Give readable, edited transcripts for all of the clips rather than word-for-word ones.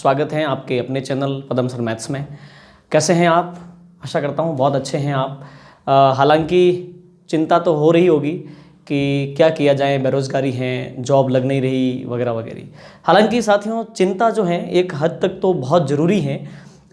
स्वागत है आपके अपने चैनल पदम सर मैथ्स में। कैसे हैं आप? आशा करता हूँ बहुत अच्छे हैं आप। हालांकि चिंता तो हो रही होगी कि क्या किया जाए, बेरोज़गारी है, जॉब लग नहीं रही वगैरह वगैरह। हालांकि साथियों, चिंता जो है एक हद तक तो बहुत ज़रूरी है।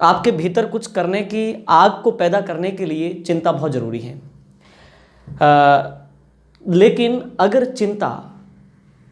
आपके भीतर कुछ करने की आग को पैदा करने के लिए चिंता बहुत ज़रूरी है। लेकिन अगर चिंता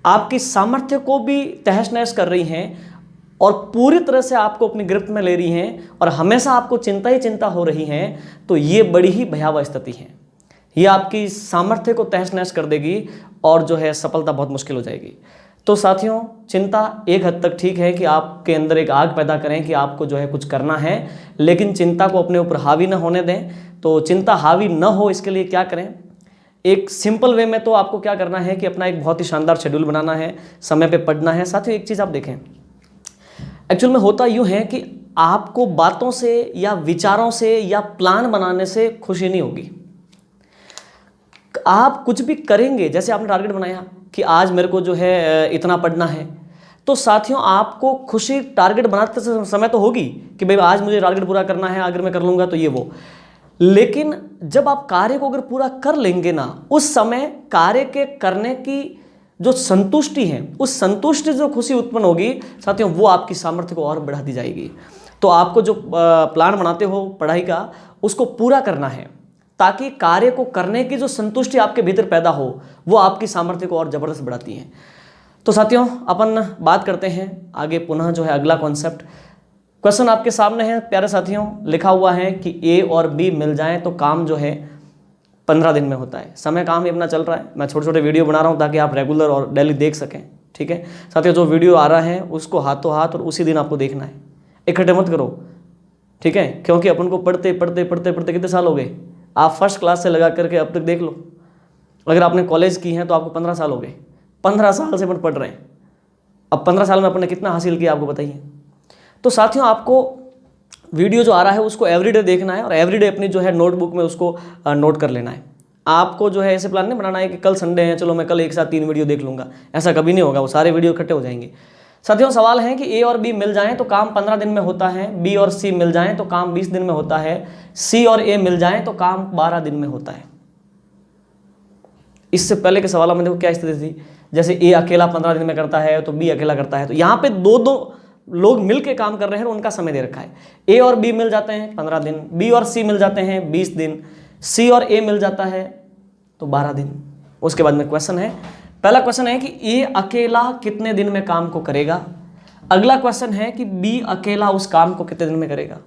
आपकी सामर्थ्य को भी तहस नहस कर रही हैं और पूरी तरह से आपको अपनी गिरफ्त में ले रही हैं और हमेशा आपको चिंता ही चिंता हो रही है, तो ये बड़ी ही भयावह स्थिति है। ये आपकी सामर्थ्य को तहस नहस कर देगी और जो है सफलता बहुत मुश्किल हो जाएगी। तो साथियों, चिंता एक हद तक ठीक है कि आपके अंदर एक आग पैदा करें कि आपको जो है कुछ करना है, लेकिन चिंता को अपने ऊपर हावी ना होने दें। तो चिंता हावी न हो इसके लिए क्या करें? एक सिंपल वे में तो आपको क्या करना है कि अपना एक बहुत ही शानदार शेड्यूल बनाना है, समय पे पढ़ना है। साथियों, एक चीज़ आप देखें, एक्चुअल में होता यूँ है कि आपको बातों से या विचारों से या प्लान बनाने से खुशी नहीं होगी। आप कुछ भी करेंगे, जैसे आपने टारगेट बनाया कि आज मेरे को जो है इतना पढ़ना है, तो साथियों आपको खुशी टारगेट बनाते समय तो होगी कि भाई आज मुझे टारगेट पूरा करना है, अगर मैं कर लूँगा तो ये वो। लेकिन जब आप कार्य को अगर पूरा कर लेंगे ना, उस समय कार्य के करने की जो संतुष्टि है, उस संतुष्टि जो खुशी उत्पन्न होगी साथियों, वो आपकी सामर्थ्य को और बढ़ा दी जाएगी। तो आपको जो प्लान बनाते हो पढ़ाई का, उसको पूरा करना है ताकि कार्य को करने की जो संतुष्टि आपके भीतर पैदा हो, वो आपकी सामर्थ्य को और जबरदस्त बढ़ाती है। तो साथियों, अपन बात करते हैं आगे पुनः जो है अगला कॉन्सेप्ट। क्वेश्चन आपके सामने है प्यारे साथियों, लिखा हुआ है कि ए और बी मिल जाएं तो काम जो है 15 दिन में होता है। समय काम ही अपना चल रहा है, मैं छोटे छोटे वीडियो बना रहा हूँ ताकि आप रेगुलर और डेली देख सकें। ठीक है साथियों, जो वीडियो आ रहा है उसको हाथों हाथ और उसी दिन आपको देखना है, इकट्ठे मत करो। ठीक है, क्योंकि अपन को पढ़ते पढ़ते पढ़ते पढ़ते कितने साल हो गए? आप फर्स्ट क्लास से लगा करके अब तक देख लो। अगर आपने कॉलेज की है तो आपको 15 साल हो गए। 15 साल से अपन पढ़ रहे हैं। अब 15 साल में अपन ने कितना हासिल किया आपको बताइए। तो साथियों, आपको वीडियो जो आ रहा है उसको एवरीडे देखना है और एवरीडे अपनी जो है नोटबुक में उसको नोट कर लेना है। आपको जो है ऐसे प्लान नहीं बनाना है कि कल संडे है, चलो मैं कल एक साथ 3 वीडियो देख लूँगा। ऐसा कभी नहीं होगा, वो सारे वीडियो इकट्ठे हो जाएंगे। साथियों, सवाल है कि ए और बी मिल जाएं तो काम 15 दिन में होता है, बी और सी मिल जाएं तो काम 20 दिन में होता है, सी और ए मिल जाएं तो काम 12 दिन में होता है। इससे पहले के सवालों में देखो क्या स्थिति थी, जैसे ए अकेला 15 दिन में करता है तो बी अकेला करता है। तो यहाँ पे दो लोग मिलकर काम कर रहे हैं और उनका समय दे रखा है। ए और बी मिल जाते हैं 15 दिन, बी और सी मिल जाते हैं 20 दिन, सी और ए मिल जाता है तो 12 दिन। उसके बाद में क्वेश्चन है, पहला क्वेश्चन है कि ए अकेला कितने दिन में काम को करेगा। अगला क्वेश्चन है कि बी अकेला उस काम को कितने दिन में करेगा।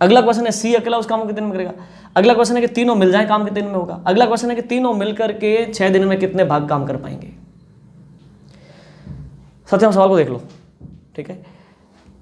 अगला क्वेश्चन है सी अकेला उस काम को कितने दिन में करेगा। अगला क्वेश्चन है कि तीनों मिल जाए काम कितने दिन में होगा। अगला क्वेश्चन है कि तीनों मिलकर के 6 दिन में कितने भाग काम कर पाएंगे। साथियों, सवाल को देख लो। ठीक है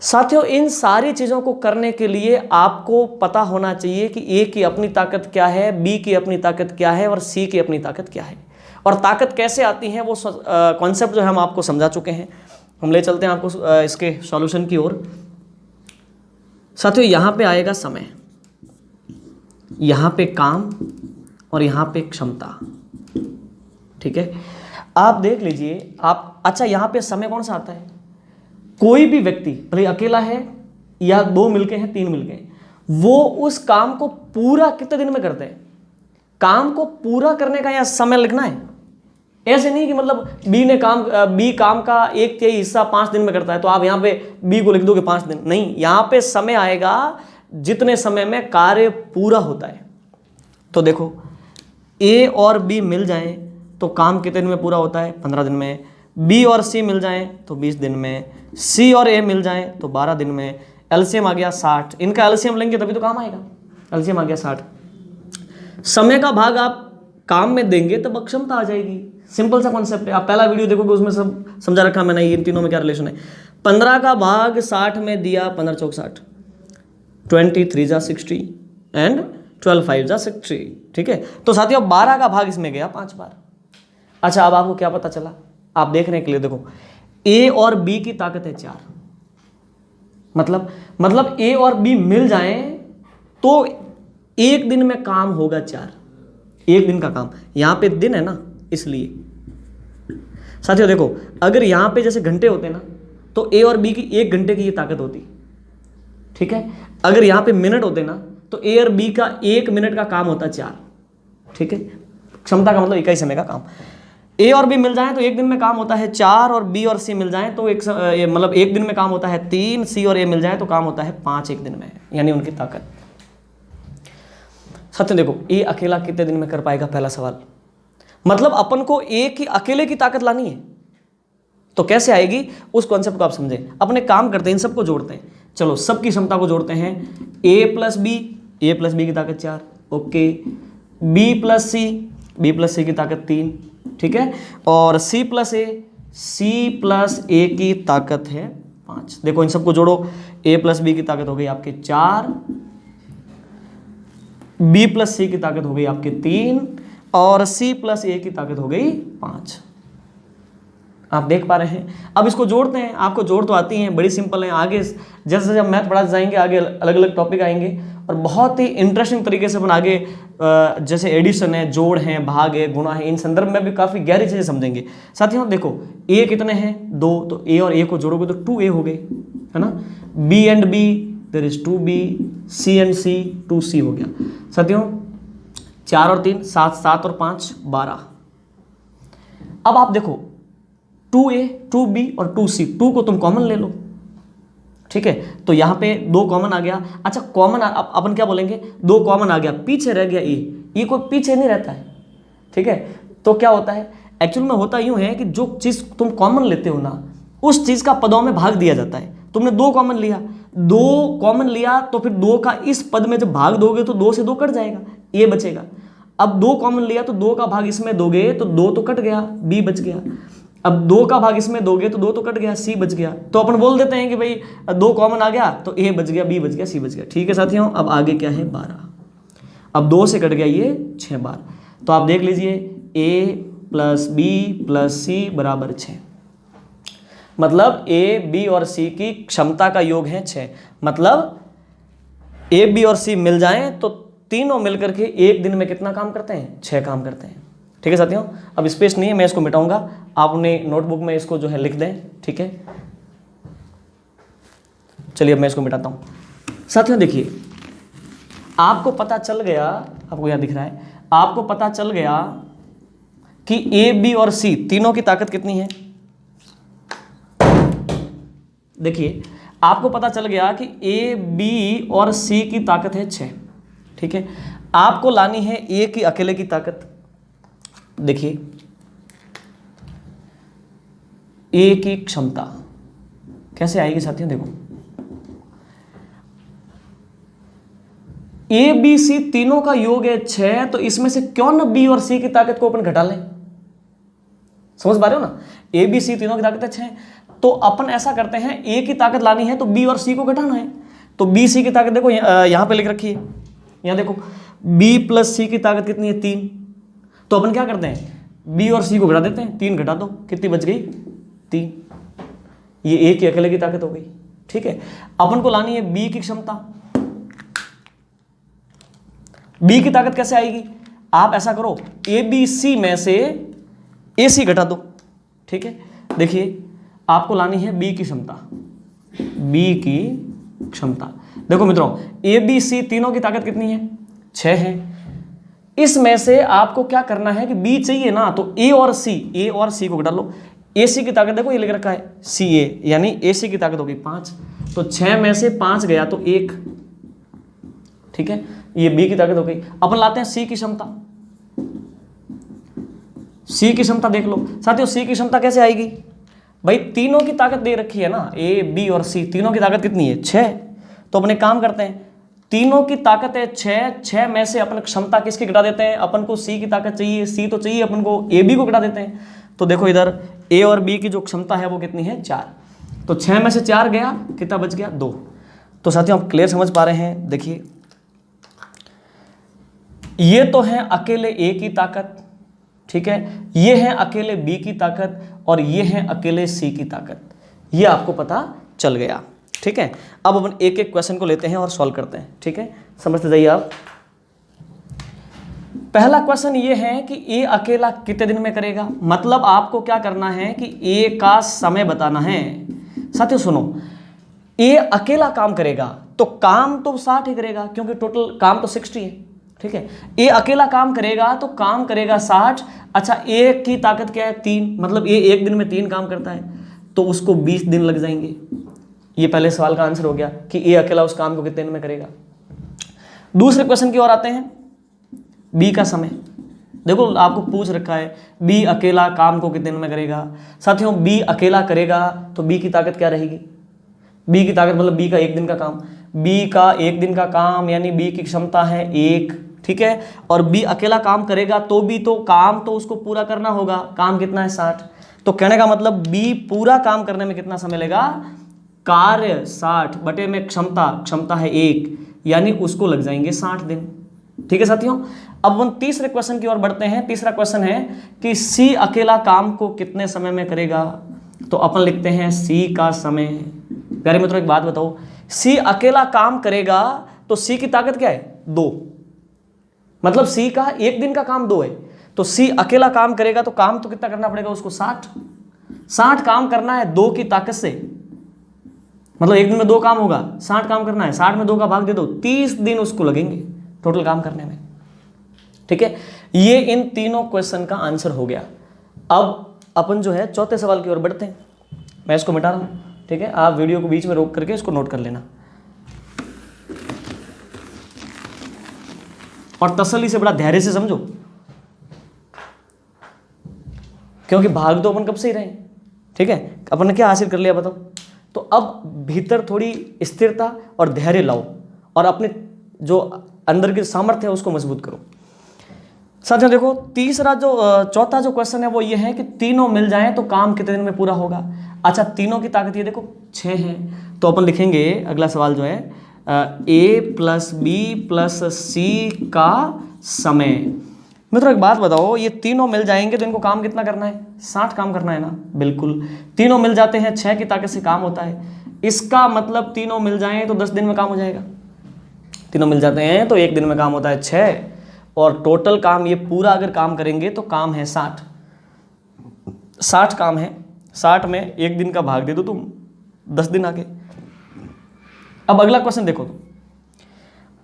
साथियों, इन सारी चीज़ों को करने के लिए आपको पता होना चाहिए कि ए की अपनी ताकत क्या है, बी की अपनी ताकत क्या है और सी की अपनी ताकत क्या है। और ताकत कैसे आती है वो कॉन्सेप्ट जो हम आपको समझा चुके हैं। हम ले चलते हैं आपको इसके सॉल्यूशन की ओर। साथियों, यहाँ पे आएगा समय, यहाँ पे काम और यहाँ पे क्षमता। ठीक है, आप देख लीजिए आप। अच्छा, यहाँ पे समय कौन सा आता है? कोई भी व्यक्ति भले अकेला है या 2 मिलके हैं, 3 मिलके हैं, वो उस काम को पूरा कितने दिन में करते हैं? काम को पूरा करने का यहाँ समय लिखना है। ऐसे नहीं कि मतलब बी काम का 1/3 हिस्सा 5 दिन में करता है तो आप यहाँ पे बी को लिख दोगे 5 दिन। नहीं, यहाँ पे समय आएगा जितने समय में कार्य पूरा होता है। तो देखो, ए और बी मिल जाएं तो काम कितने दिन में पूरा होता है? 15 दिन में। बी और सी मिल जाएं तो 20 दिन में। सी और ए मिल जाएं तो 12 दिन में। एलसीएम आ गया 60। इनका एलसीएम लेंगे तभी तो काम आएगा। एलसीएम आ गया 60। समय का भाग आप काम में देंगे तब अक्षमता आ जाएगी। सिंपल सा कॉन्सेप्ट है। आप पहला वीडियो देखोगे उसमें सब समझा रखा मैंने, इन तीनों में क्या रिलेशन है। 15 का भाग 60 में दिया, 15 चौक 60, 23 जा 60 एंड 12 5 जा 60। ठीक है, तो साथियों 12 का भाग इसमें गया 5 बार। अच्छा, अब आपको क्या पता चला? आप देखने के लिए देखो, ए और बी की ताकत है 4। मतलब ए और बी मिल जाएं तो एक दिन में काम होगा 4। एक दिन का काम, यहां पे दिन है ना, इसलिए। साथियों देखो, अगर यहां पे जैसे घंटे होते हैं ना, तो ए और बी की 1 घंटे की ये ताकत होती, ठीक है। अगर यहाँ पे मिनट होते ना तो ए और बी का 1 मिनट का काम होता 4, ठीक है। क्षमता का मतलब इकाई समय का काम। ए और बी मिल जाए तो 1 दिन में काम होता है 4, और बी और सी मिल जाए तो मतलब 1 दिन में काम होता है 3, सी और ए मिल जाए तो काम होता है 5 1 दिन में, यानी उनकी ताकत। सत्य देखो, ए अकेला कितने दिन में कर पाएगा, पहला सवाल। मतलब अपन को ए की अकेले की ताकत लानी है, तो कैसे आएगी उस कॉन्सेप्ट को आप समझें। अपने काम करते हैं, इन सबको जोड़ते हैं। चलो सबकी क्षमता को जोड़ते हैं। ए प्लस बी की ताकत 4, ओके। बी प्लस सी की ताकत 3, ठीक है। और सी प्लस ए की ताकत है 5। देखो इन सबको जोड़ो, ए प्लस बी की ताकत हो गई आपके 4, बी प्लस सी की ताकत हो गई आपके 3, और सी प्लस ए की ताकत हो गई 5। आप देख पा रहे हैं। अब इसको जोड़ते हैं, आपको जोड़ तो आती हैं, बड़ी सिंपल है। आगे जैसे जब मैथ पढ़ा जाएंगे, आगे अलग अलग टॉपिक आएंगे और बहुत ही इंटरेस्टिंग तरीके से अपन आगे जैसे एडिशन है, जोड़ है, भाग है, गुणा है, इन संदर्भ में भी काफ़ी गहरी चीज़ें समझेंगे। साथियों देखो, ए कितने हैं 2, तो ए और ए को जोड़ोगे तो 2a हो गए, है ना। B and B there is 2b, C and C 2c हो गया। साथियों 4 और 3 7, 7 और 5 12। अब आप देखो 2a 2b और 2c, 2 को तुम कॉमन ले लो, ठीक है। तो यहां पे 2 कॉमन आ गया। अच्छा कॉमन अपन क्या बोलेंगे, 2 कॉमन आ गया, पीछे रह गया ए कोई पीछे नहीं रहता है, ठीक है। तो क्या होता है, एक्चुअल में होता यूं है कि जो चीज तुम कॉमन लेते हो ना, उस चीज का पदों में भाग दिया जाता है। तुमने 2 कॉमन लिया तो फिर 2 का इस पद में जब भाग दोगे तो 2 से 2 कट जाएगा, ए बचेगा। अब 2 कॉमन लिया तो 2 का भाग इसमें दोगे तो 2 तो कट गया, बी बच गया। अब 2 का भाग इसमें दोगे तो 2 तो कट गया, सी बच गया। तो अपन बोल देते हैं कि भाई 2 कॉमन आ गया तो ए बच गया, बी बच गया, सी बच गया, ठीक है साथियों। अब आगे क्या है 12। अब 2 से कट गया ये 6 बार। तो आप देख लीजिए ए प्लस बी प्लस सी बराबर 6। मतलब ए बी और सी की क्षमता का योग है 6। मतलब ए बी और सी मिल जाएं तो तीनों मिलकर के 1 दिन में कितना काम करते हैं, 6 काम करते हैं, ठीक है साथियों। अब स्पेस नहीं है, मैं इसको मिटाऊंगा, आप अपने नोटबुक में इसको जो है लिख दें, ठीक है। चलिए अब मैं इसको मिटाता हूं। साथियों देखिए, आपको पता चल गया, आपको यहां दिख रहा है, आपको पता चल गया कि ए बी और सी तीनों की ताकत कितनी है। देखिए आपको पता चल गया कि ए बी और सी की ताकत है 6, ठीक है। आपको लानी है ए की अकेले की ताकत। देखिए ए की क्षमता कैसे आएगी साथियों, देखो ए बी सी तीनों का योग है 6, तो इसमें से क्यों ना बी और सी की ताकत को अपन घटा लें। समझ पा रहे हो ना, ए बी सी तीनों की ताकत है 6, तो अपन ऐसा करते हैं ए की ताकत लानी है तो बी और सी को घटाना है। तो बी सी की ताकत देखो यहां पे लिख रखी है, यहां देखो बी प्लस सी की ताकत कितनी है 3। तो अपन क्या करते हैं, बी और सी को घटा देते हैं, 3 घटा दो, कितनी बच गई 3। ये ए की अकेले की ताकत हो गई, ठीक है। अपन को लानी है बी की क्षमता। बी की ताकत कैसे आएगी, आप ऐसा करो ए बी सी में से ए सी घटा दो, ठीक है। देखिए आपको लानी है बी की क्षमता, बी की क्षमता। देखो मित्रों ए बी सी तीनों की ताकत कितनी है 6 है। इसमें से आपको क्या करना है कि बी चाहिए ना, तो ए और सी को घटा लो। ए सी की ताकत देखो ये लिख रखा है सी ए, यानी ए सी की ताकत हो गई 5। तो 6 में से 5 गया तो 1, ठीक है। ये बी की ताकत हो गई। अपन लाते हैं सी की क्षमता। सी की क्षमता देख लो साथियों, सी की क्षमता कैसे आएगी भाई, तीनों की ताकत दे रखी है ना, ए बी और सी तीनों की ताकत कितनी है 6। तो अपने काम करते हैं, तीनों की ताकत है 6 में से अपन क्षमता किसकी घटा देते हैं, अपन को सी की ताकत चाहिए, सी तो चाहिए अपन को, ए बी को घटा देते हैं। तो देखो इधर ए और बी की जो क्षमता है वो कितनी है 4। तो 6 में से 4 गया, कितना बच गया 2। तो साथियों आप क्लियर समझ पा रहे हैं। देखिए ये तो है अकेले ए की ताकत, ठीक है, ये है अकेले बी की ताकत और ये है अकेले सी की ताकत। ये आपको पता चल गया, ठीक है। अब अपन एक एक क्वेश्चन को लेते हैं और सॉल्व करते हैं, ठीक है। समझते जाइए आप। पहला क्वेश्चन ये है कि ए अकेला कितने दिन में करेगा। मतलब आपको क्या करना है कि ए का समय बताना है। साथियों सुनो, ये अकेला काम करेगा तो काम तो 60 ही करेगा, क्योंकि टोटल काम तो 60 है, ठीक है। ये अकेला काम करेगा तो काम करेगा 60। अच्छा, एक की ताकत क्या है? 3, मतलब ये एक दिन में 3 काम करता है, तो उसको 20 दिन लग जाएंगे। ये पहले सवाल का आंसर हो गया कि ये अकेला उस काम को कितने दिन में करेगा। दूसरे क्वेश्चन की ओर आते हैं, बी का समय। देखो आपको पूछ रखा है बी अकेला काम को कितने दिन में करेगा। साथियों बी अकेला करेगा तो बी की ताकत क्या रहेगी? बी की ताकत मतलब बी का एक दिन का काम, बी का एक दिन का काम यानी बी की क्षमता है 1, ठीक है। और बी अकेला काम करेगा तो भी तो काम तो उसको पूरा करना होगा, काम कितना है? 60। तो कहने का मतलब बी पूरा काम करने में कितना समय लेगा? कार्य 60 बटे में क्षमता है 1, यानी उसको लग जाएंगे 60 दिन, ठीक है साथियों। अब हम तीसरे क्वेश्चन की ओर बढ़ते हैं। तीसरा क्वेश्चन है कि सी अकेला काम को कितने समय में करेगा। तो अपन लिखते हैं सी का समय। प्यारे मित्रों एक बात बताओ, सी अकेला काम करेगा तो सी की ताकत क्या है? 2, मतलब सी का एक दिन का काम 2 है, तो सी अकेला काम करेगा तो काम तो कितना करना पड़ेगा उसको? 60 काम करना है 2 की ताकत से, मतलब एक दिन में 2 काम होगा, 60 काम करना है, 60 में 2 का भाग दे दो, 30 दिन उसको लगेंगे टोटल काम करने में, ठीक है। ये इन तीनों क्वेश्चन का आंसर हो गया। अब अपन जो है चौथे सवाल की ओर बढ़ते हैं। मैं इसको मिटा रहा हूं, ठीक है। आप वीडियो को बीच में रोक करके इसको नोट कर लेना और तसल्ली से, बड़ा धैर्य से समझो, क्योंकि भाग तो अपन कब से ही रहे, ठीक है। अपन ने क्या हासिल कर लिया बताओ? तो अब भीतर थोड़ी स्थिरता और धैर्य लाओ और अपने जो अंदर की सामर्थ्य है उसको मजबूत करो। साथियों देखो, चौथा जो क्वेश्चन है वो ये है कि तीनों मिल जाएं तो काम कितने दिन में पूरा होगा। अच्छा, तीनों की ताकत ये देखो 6 है, तो अपन लिखेंगे अगला सवाल जो है ए प्लस बी प्लस सी का समय। मित्रों एक बात बताओ, ये तीनों मिल जाएंगे तो इनको काम कितना करना है? 60 काम करना है ना? बिल्कुल। तीनों मिल जाते हैं, 6 की ताकत से काम होता है, इसका मतलब तीनों मिल जाएं तो 10 दिन में काम हो जाएगा। तीनों मिल जाते हैं तो एक दिन में काम होता है 6, और टोटल काम ये पूरा अगर काम करेंगे तो काम है 60 काम है। 60 में एक दिन का भाग दे दो तुम, 10 दिन आगे। अब अगला क्वेश्चन देखो, तो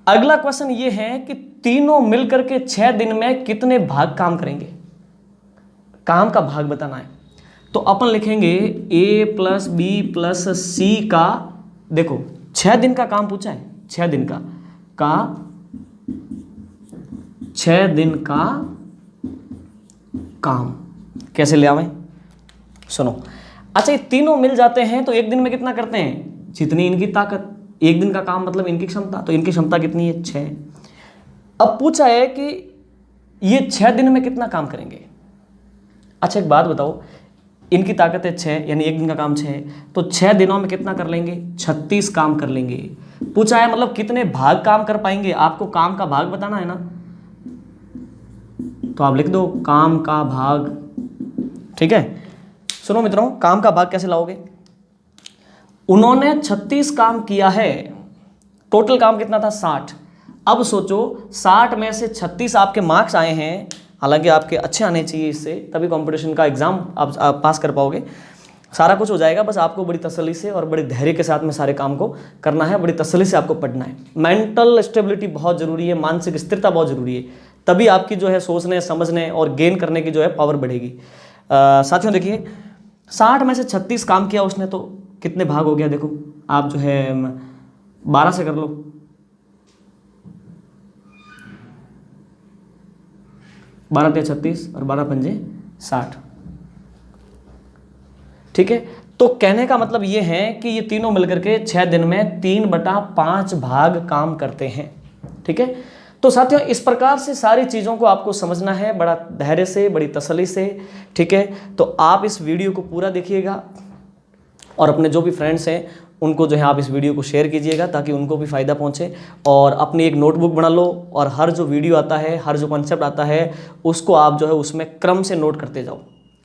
अगला क्वेश्चन ये है कि तीनों मिलकर के 6 दिन में कितने भाग काम करेंगे, काम का भाग बताना है। तो अपन लिखेंगे ए प्लस बी प्लस सी का, देखो 6 दिन का काम पूछा है, 6 दिन का 6 दिन का काम कैसे ले आवें? सुनो, अच्छा ये तीनों मिल जाते हैं तो एक दिन में कितना करते हैं? जितनी इनकी ताकत, एक दिन का काम मतलब इनकी क्षमता, तो इनकी क्षमता कितनी है? 6। अब पूछा है कि ये 6 दिन में कितना काम करेंगे। अच्छा एक बात बताओ, इनकी ताकत है 6 यानी एक दिन का काम 6, तो 6 दिनों में कितना कर लेंगे? 36 काम कर लेंगे। पूछा है मतलब कितने भाग काम कर पाएंगे, आपको काम का भाग बताना है ना, तो आप लिख दो काम का भाग, ठीक है। सुनो मित्रों, काम का भाग कैसे लाओगे? उन्होंने 36 काम किया है, टोटल काम कितना था? 60। अब सोचो 60 में से 36 आपके मार्क्स आए हैं, हालांकि आपके अच्छे आने चाहिए, इससे तभी कंपटीशन का एग्जाम आप पास कर पाओगे। सारा कुछ हो जाएगा, बस आपको बड़ी तसल्ली से और बड़े धैर्य के साथ में सारे काम को करना है, बड़ी तसल्ली से आपको पढ़ना है। मेंटल स्टेबिलिटी बहुत जरूरी है, मानसिक स्थिरता बहुत जरूरी है, तभी आपकी जो है सोचने समझने और गेन करने की जो है पावर बढ़ेगी। साथियों देखिए, 60 में से 36 काम किया उसने, तो कितने भाग हो गया? देखो आप जो है 12 से कर लो, 12 × 36 और 12 × 5 = 60, ठीक है। तो कहने का मतलब ये है कि ये तीनों मिलकर के 6 दिन में 3/5 भाग काम करते हैं, ठीक है। तो साथियों इस प्रकार से सारी चीज़ों को आपको समझना है, बड़ा धैर्य से, बड़ी तसल्ली से, ठीक है। तो आप इस वीडियो को पूरा देखिएगा और अपने जो भी फ्रेंड्स हैं उनको जो है आप इस वीडियो को शेयर कीजिएगा, ताकि उनको भी फ़ायदा पहुंचे। और अपनी एक नोटबुक बना लो और हर जो वीडियो आता है, हर जो कॉन्सेप्ट आता है, उसको आप जो है उसमें क्रम से नोट करते जाओ,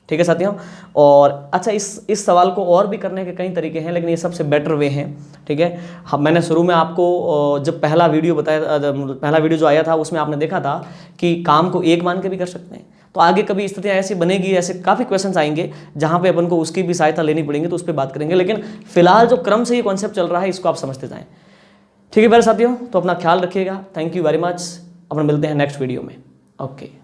ठीक है साथियों। और अच्छा इस सवाल को और भी करने के कई तरीके हैं, लेकिन ये सबसे बेटर वे हैं, ठीक है। मैंने शुरू में आपको जब पहला वीडियो जो आया था उसमें आपने देखा था कि काम को 1 मान के भी कर सकते हैं, तो आगे कभी स्थितियाँ ऐसी बनेगी, ऐसे काफ़ी क्वेश्चंस आएंगे जहाँ पे अपन को उसकी भी सहायता लेनी पड़ेंगे, तो उस पर बात करेंगे। लेकिन फिलहाल जो क्रम से ये कॉन्सेप्ट चल रहा है इसको आप समझते जाएं। ठीक है मेरे साथियों, तो अपना ख्याल रखिएगा। Thank you very much. अपन मिलते हैं नेक्स्ट वीडियो में। ओके।